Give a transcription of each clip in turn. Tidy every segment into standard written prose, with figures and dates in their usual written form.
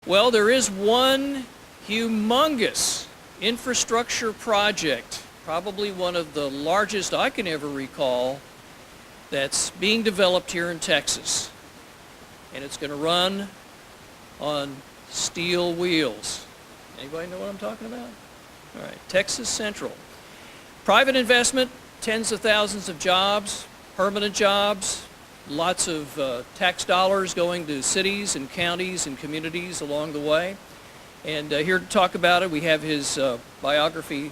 Well, there is one humongous infrastructure project, probably one of the largest I can ever recall, that's being developed here in Texas. And it's going to run on steel wheels. Anybody know what I'm talking about? All right, Texas Central. Private investment, tens of thousands of jobs, permanent jobs, lots of tax dollars going to cities and counties and communities along the way. And here to talk about it, we have his biography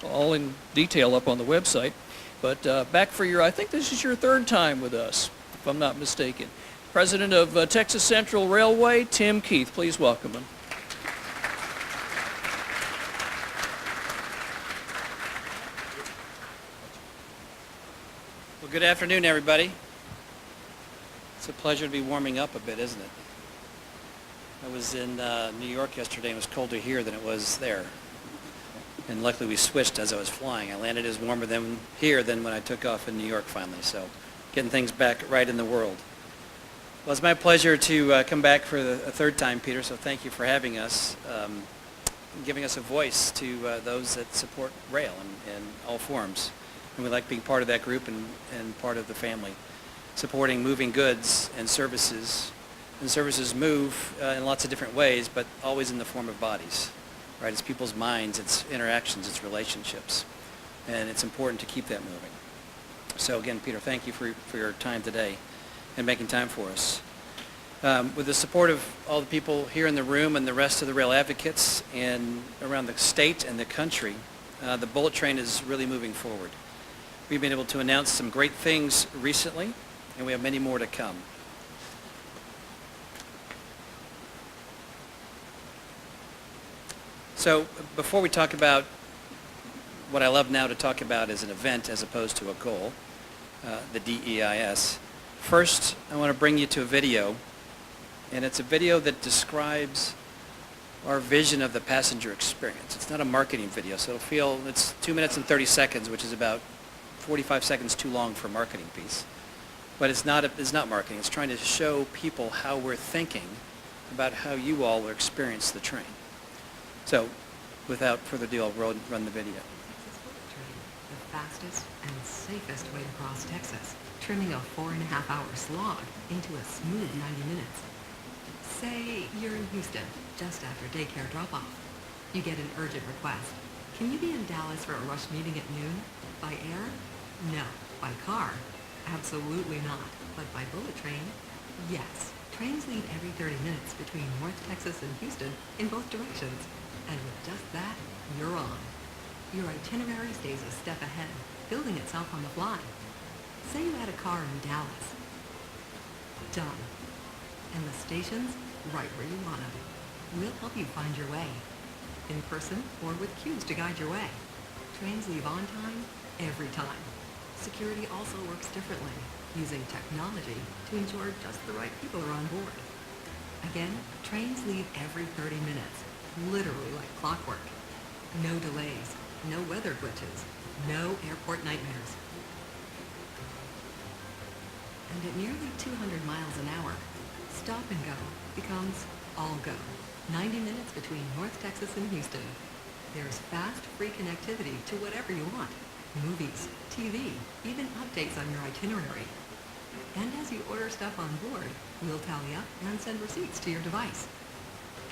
all in detail up on the website. But back for I think this is your third time with us, if I'm not mistaken. President of Texas Central Railway, Tim Keith. Please welcome him. Well, good afternoon, everybody. It's a pleasure to be warming up a bit, isn't it? I was in New York yesterday and it was colder here than it was there. And luckily we switched as I was flying. I landed as warmer here than when I took off in New York finally. So getting things back right in the world. Well, it's my pleasure to come back for a third time, Peter, so thank you for having us and giving us a voice to those that support rail in all forms. And we like being part of that group and part of the family, supporting moving goods and services. And services move in lots of different ways, but always in the form of bodies, right? It's people's minds, it's interactions, it's relationships. And it's important to keep that moving. So again, Peter, thank you for your time today and making time for us. With the support of all the people here in the room and the rest of the rail advocates and around the state and the country, the bullet train is really moving forward. We've been able to announce some great things recently, and we have many more to come. So before we talk about what I love now to talk about as an event as opposed to a goal, the DEIS, first I want to bring you to a video, and it's a video that describes our vision of the passenger experience. It's not a marketing video, so it's 2 minutes and 30 seconds, which is about 45 seconds too long for a marketing piece. But it's not marketing. It's trying to show people how we're thinking about how you all will experience the train. So, without further ado, I'll run the video. Texas Bullet Train, the fastest and safest way to cross Texas, trimming a 4.5-hour slog into a smooth 90 minutes. Say you're in Houston, just after daycare drop-off. You get an urgent request. Can you be in Dallas for a rush meeting at noon? By air? No. By car? Absolutely not. But by bullet train? Yes. Trains leave every 30 minutes between North Texas and Houston in both directions. And with just that, you're on. Your itinerary stays a step ahead, building itself on the fly. Say you had a car in Dallas. Done. And the station's right where you want them. We'll help you find your way. In person or with cues to guide your way. Trains leave on time, every time. Security also works differently, using technology to ensure just the right people are on board. Again, trains leave every 30 minutes, literally like clockwork. No delays, no weather glitches, no airport nightmares. And at nearly 200 miles an hour, stop and go becomes all go. 90 minutes between North Texas and Houston. There's fast, free connectivity to whatever you want. Movies, TV, even updates on your itinerary. And as you order stuff on board, we'll tally up and send receipts to your device.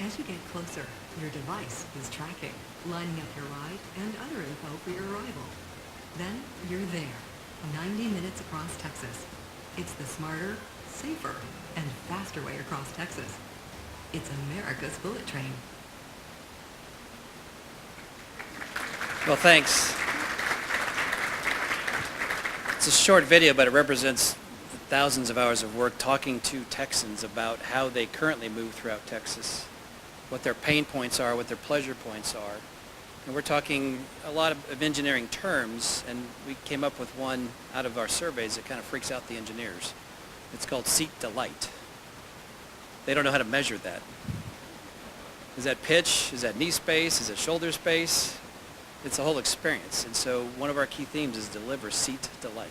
As you get closer, your device is tracking, lining up your ride and other info for your arrival. Then you're there, 90 minutes across Texas. It's the smarter, safer, and faster way across Texas. It's America's bullet train. Well, thanks. It's a short video, but it represents thousands of hours of work talking to Texans about how they currently move throughout Texas, what their pain points are, what their pleasure points are. And we're talking a lot of engineering terms, and we came up with one out of our surveys that kind of freaks out the engineers. It's called seat delight. They don't know how to measure that. Is that pitch? Is that knee space? Is it shoulder space? It's a whole experience. And so one of our key themes is deliver seat delight.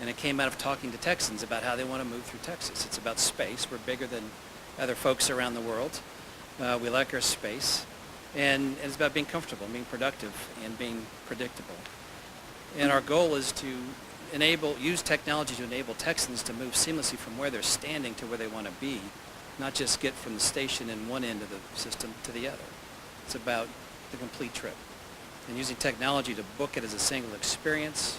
And it came out of talking to Texans about how they want to move through Texas. It's about space. We're bigger than other folks around the world. We like our space. And it's about being comfortable, being productive, and being predictable. And our goal is to use technology to enable Texans to move seamlessly from where they're standing to where they want to be, not just get from the station in one end of the system to the other. It's about the complete trip. And using technology to book it as a single experience,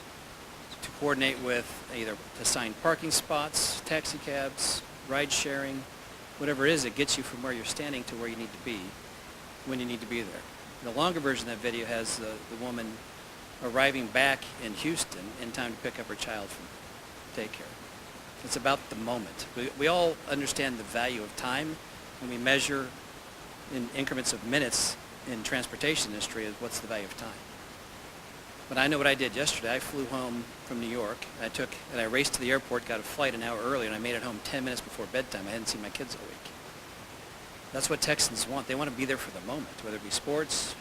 to coordinate with either assigned parking spots, taxi cabs, ride sharing, whatever it is that gets you from where you're standing to where you need to be when you need to be there. The longer version of that video has the woman arriving back in Houston in time to pick up her child from daycare. It's about the moment. We all understand the value of time, and we measure in increments of minutes in transportation industry as what's the value of time. But I know what I did yesterday. I flew home from New York, and I raced to the airport, got a flight an hour early, and I made it home 10 minutes before bedtime. I hadn't seen my kids all week. That's what Texans want. They want to be there for the moment, whether it be sports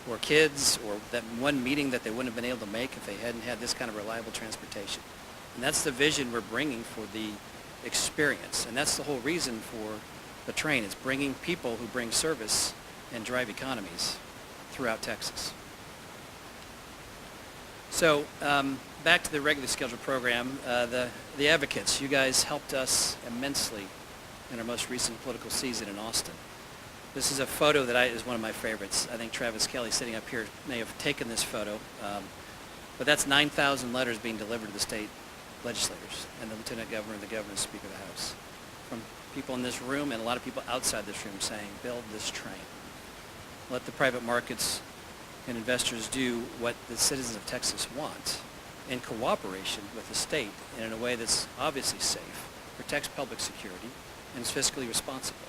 or kids or that one meeting that they wouldn't have been able to make if they hadn't had this kind of reliable transportation. And that's the vision we're bringing for the experience. And that's the whole reason for the train. It's bringing people who bring service and drive economies throughout Texas. So back to the regularly scheduled program, the advocates, you guys helped us immensely in our most recent political season in Austin. This is a photo that is one of my favorites. I think Travis Kelly sitting up here may have taken this photo. But that's 9,000 letters being delivered to the state legislators and the lieutenant governor and the governor and speaker of the House from people in this room and a lot of people outside this room saying, build this train. Let the private markets and investors do what the citizens of Texas want in cooperation with the state and in a way that's obviously safe, protects public security, and is fiscally responsible.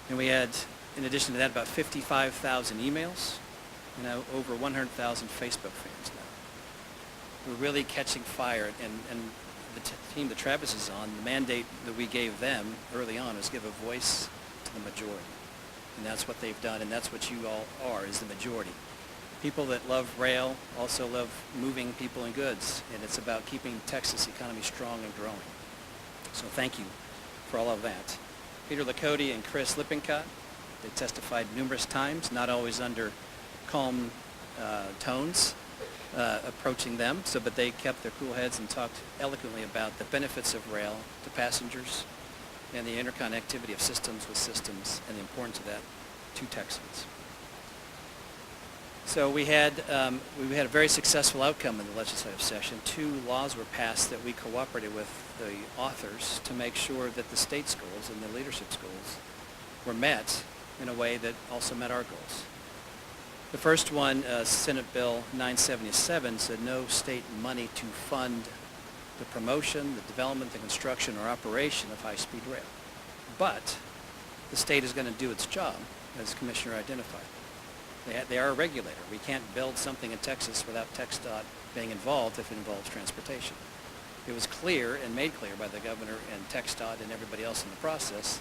And we had, in addition to that, about 55,000 emails and over 100,000 Facebook fans now. We're really catching fire, and the team that Travis is on, the mandate that we gave them early on was give a voice to the majority. And that's what they've done, and that's what you all are, is the majority. People that love rail also love moving people and goods, and it's about keeping Texas economy strong and growing. So thank you for all of that. Peter Lakota and Chris Lippincott, they testified numerous times, not always under calm tones approaching them, but they kept their cool heads and talked eloquently about the benefits of rail to passengers and the interconnectivity of systems with systems and the importance of that to Texans. So we had a very successful outcome in the legislative session. 2 laws were passed that we cooperated with the authors to make sure that the state's goals and the leadership's goals were met in a way that also met our goals. The first one, Senate Bill 977, said no state money to fund the promotion, the development, the construction, or operation of high-speed rail. But the state is going to do its job, as the Commissioner identified. They are a regulator. We can't build something in Texas without TxDOT being involved if it involves transportation. It was clear and made clear by the governor and TxDOT and everybody else in the process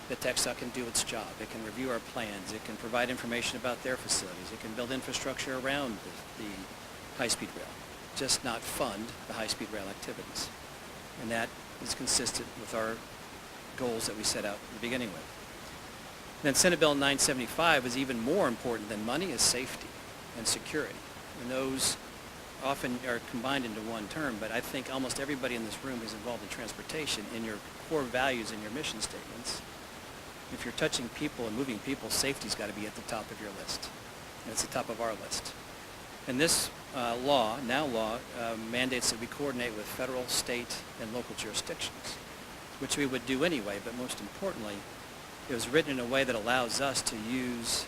that TxDOT can do its job. It can review our plans. It can provide information about their facilities. It can build infrastructure around the high-speed rail, just not fund the high-speed rail activities. And that is consistent with our goals that we set out in the beginning with. Then Senate Bill 975 is even more important than money, is safety and security. And those often are combined into one term, but I think almost everybody in this room who's involved in transportation, in your core values and your mission statements, if you're touching people and moving people, safety's got to be at the top of your list. And it's the top of our list. And this law mandates that we coordinate with federal, state, and local jurisdictions, which we would do anyway, but most importantly, it was written in a way that allows us to use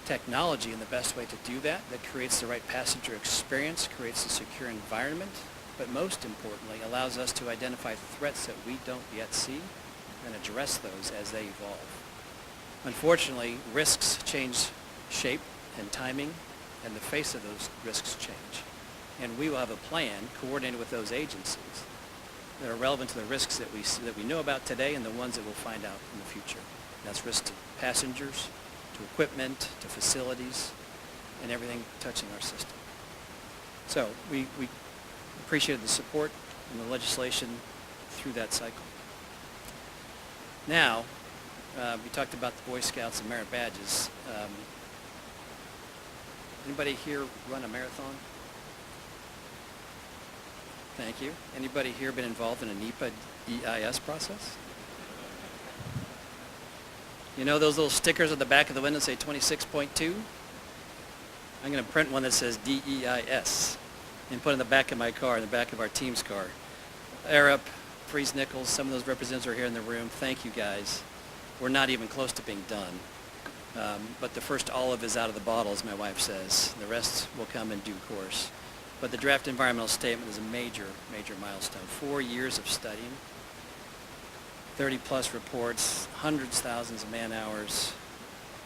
technology in the best way to do that creates the right passenger experience, creates a secure environment, but most importantly, allows us to identify threats that we don't yet see and address those as they evolve. Unfortunately, risks change shape and timing, and the face of those risks change. And we will have a plan coordinated with those agencies that are relevant to the risks that we know about today and the ones that we'll find out in the future. That's risk to passengers, to equipment, to facilities, and everything touching our system. So we appreciated the support and the legislation through that cycle. Now, we talked about the Boy Scouts and merit badges. Anybody here run a marathon? Thank you. Anybody here been involved in a NEPA EIS process? You know those little stickers at the back of the window say 26.2? I'm going to print one that says DEIS and put it in the back of my car, in the back of our team's car. Arup, Freeze Nichols, some of those representatives are here in the room. Thank you guys. We're not even close to being done. But the first olive is out of the bottle, as my wife says. The rest will come in due course. But the draft environmental statement is a major, major milestone. 4 years of studying, 30-plus reports, hundreds, thousands of man-hours,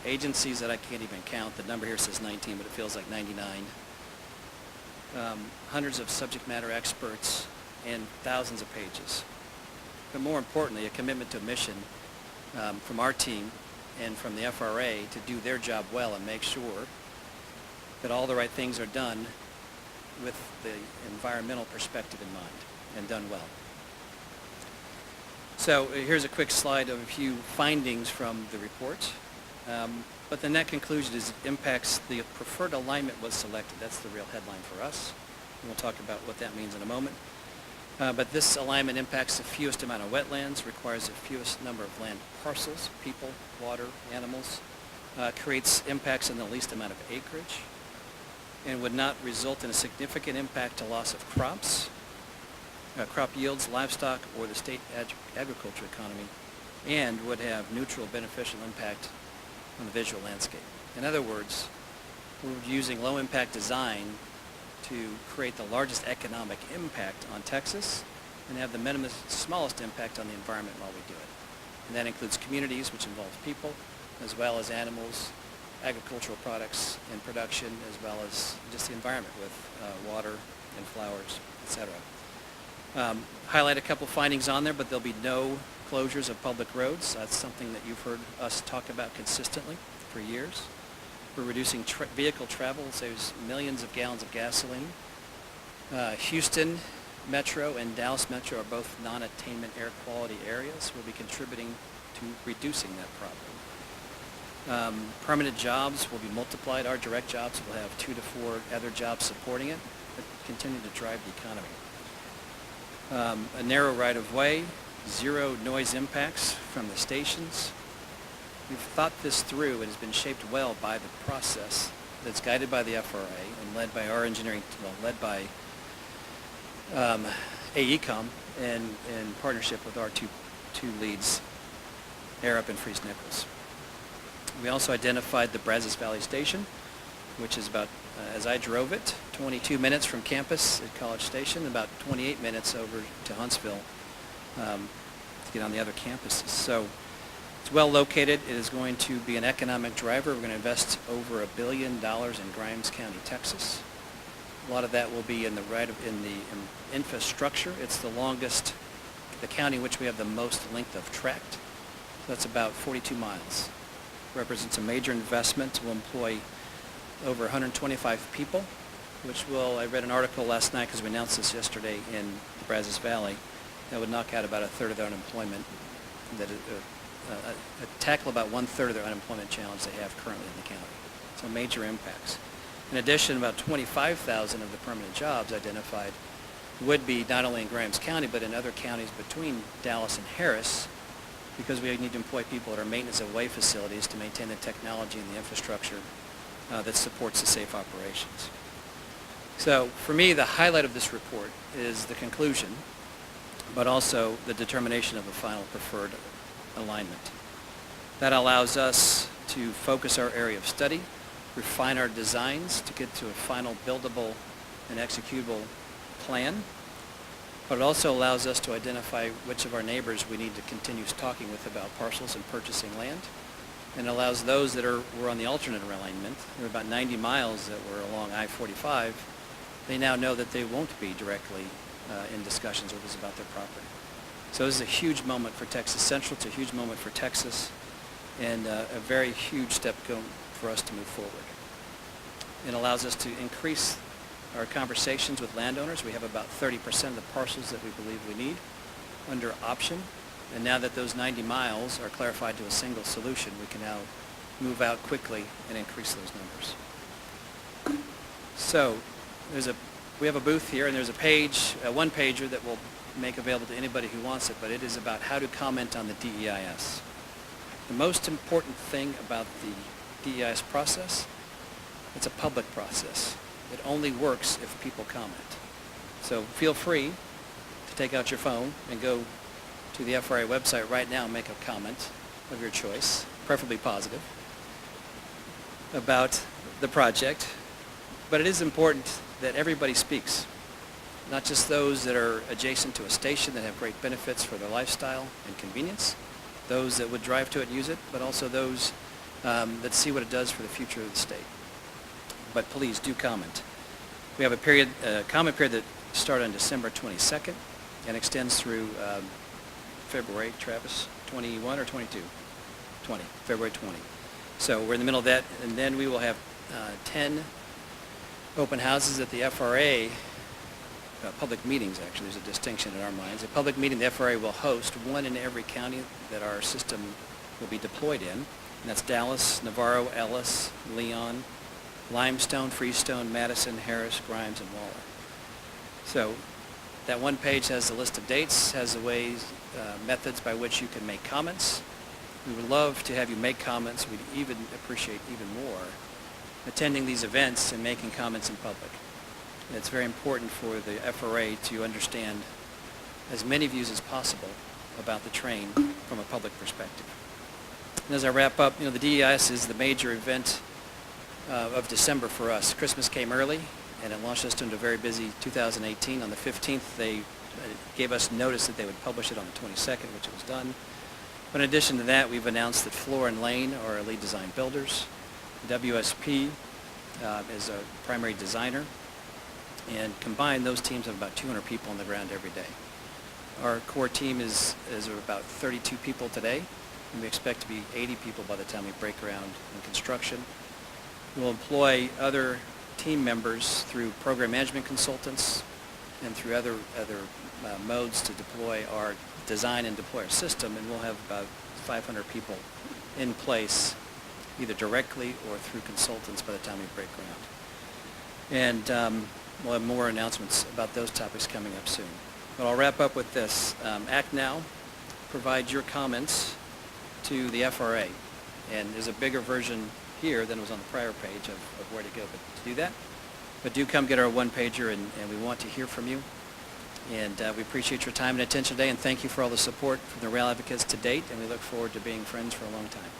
agencies that I can't even count. The number here says 19, but it feels like 99. Hundreds of subject matter experts, and thousands of pages. But more importantly, a commitment to a mission from our team and from the FRA to do their job well and make sure that all the right things are done with the environmental perspective in mind and done well. So here's a quick slide of a few findings from the report. But the net conclusion is impacts, the preferred alignment was selected. That's the real headline for us. And we'll talk about what that means in a moment. But this alignment impacts the fewest amount of wetlands, requires the fewest number of land parcels, people, water, animals, creates impacts in the least amount of acreage, and would not result in a significant impact to loss of crops, crop yields, livestock, or the state agriculture economy, and would have neutral beneficial impact on the visual landscape. In other words, we're using low-impact design to create the largest economic impact on Texas and have the smallest impact on the environment while we do it. And that includes communities, which involves people, as well as animals, agricultural products and production, as well as just the environment with water and flowers, etc. Highlight a couple findings on there, but there'll be no closures of public roads. That's something that you've heard us talk about consistently for years. We're reducing vehicle travel, saves millions of gallons of gasoline. Houston Metro and Dallas Metro are both non-attainment air quality areas. We'll be contributing to reducing that problem. Permanent jobs will be multiplied. Our direct jobs will have 2 to 4 other jobs supporting it, but continue to drive the economy. A narrow right-of-way, 0 noise impacts from the stations. We've thought this through. It has been shaped well by the process that's guided by the FRA and led by our engineering, led by AECOM and in partnership with our two leads, Arup and Freeze Nichols. We also identified the Brazos Valley Station, which is about, as I drove it, 22 minutes from campus at College Station, about 28 minutes over to Huntsville to get on the other campuses. So it's well located. It is going to be an economic driver. We're going to invest over $1 billion in Grimes County, Texas. A lot of that will be in the infrastructure. It's the county in which we have the most length of tract. So that's about 42 miles. Represents a major investment. Will employ over 125 people, which I read an article last night because we announced this yesterday in the Brazos Valley, that would knock out about 1/3 of their unemployment, tackle about 1/3 of their unemployment challenge they have currently in the county. So major impacts. In addition, about 25,000 of the permanent jobs identified would be not only in Grimes County, but in other counties between Dallas and Harris, because we need to employ people at our maintenance of way facilities to maintain the technology and the infrastructure that supports the safe operations. So for me, the highlight of this report is the conclusion, but also the determination of the final preferred alignment. That allows us to focus our area of study, refine our designs to get to a final buildable and executable plan, but it also allows us to identify which of our neighbors we need to continue talking with about parcels and purchasing land, and allows those that were on the alternate alignment, there were about 90 miles that were along I-45, they now know that they won't be directly in discussions with us about their property. So this is a huge moment for Texas Central. It's a huge moment for Texas, and a very huge step going for us to move forward. It allows us to increase our conversations with landowners. We have about 30% of the parcels that we believe we need under option, And now that those 90 miles are clarified to a single solution, we can now move out quickly and increase those numbers. So we have a booth here, and there's a page, a one-pager that we'll make available to anybody who wants it, but it is about how to comment on the DEIS. The most important thing about the DEIS process, it's a public process. It only works if people comment. So feel free to take out your phone and go to the FRA website right now and make a comment of your choice, preferably positive, about the project. But it is important that everybody speaks, not just those that are adjacent to a station that have great benefits for their lifestyle and convenience, those that would drive to it and use it, but also those that see what it does for the future of the state. But please do comment. We have a comment period that started on December 22nd and extends through February, Travis, 21 or 22? 20, February 20. So we're in the middle of that, and then we will have 10 open houses at the FRA, public meetings actually, there's a distinction in our minds. A public meeting the FRA will host, one in every county that our system will be deployed in, and that's Dallas, Navarro, Ellis, Leon, Limestone, Freestone, Madison, Harris, Grimes, and Waller. So that one page has a list of dates, has the ways, methods by which you can make comments. We would love to have you make comments. We'd even appreciate even more attending these events and making comments in public. And it's very important for the FRA to understand as many views as possible about the train from a public perspective. And as I wrap up, the DEIS is the major event of December for us. Christmas came early, and it launched us into a very busy 2018. On the 15th, they gave us notice that they would publish it on the 22nd, which it was done. But in addition to that, we've announced that Floor and Lane are our lead design builders. WSP is a primary designer, and combined, those teams have about 200 people on the ground every day. Our core team is about 32 people today, and we expect to be 80 people by the time we break ground in construction. We'll employ other team members through program management consultants and through other modes to deploy our design and deploy our system, and we'll have about 500 people in place either directly or through consultants by the time we break ground. And we'll have more announcements about those topics coming up soon. But I'll wrap up with this. Act Now provides your comments to the FRA, and there's a bigger version here than was on the prior page of where to go to do that. But do come get our one-pager, and we want to hear from you. And we appreciate your time and attention today, and thank you for all the support from the Rail Advocates to date, and we look forward to being friends for a long time.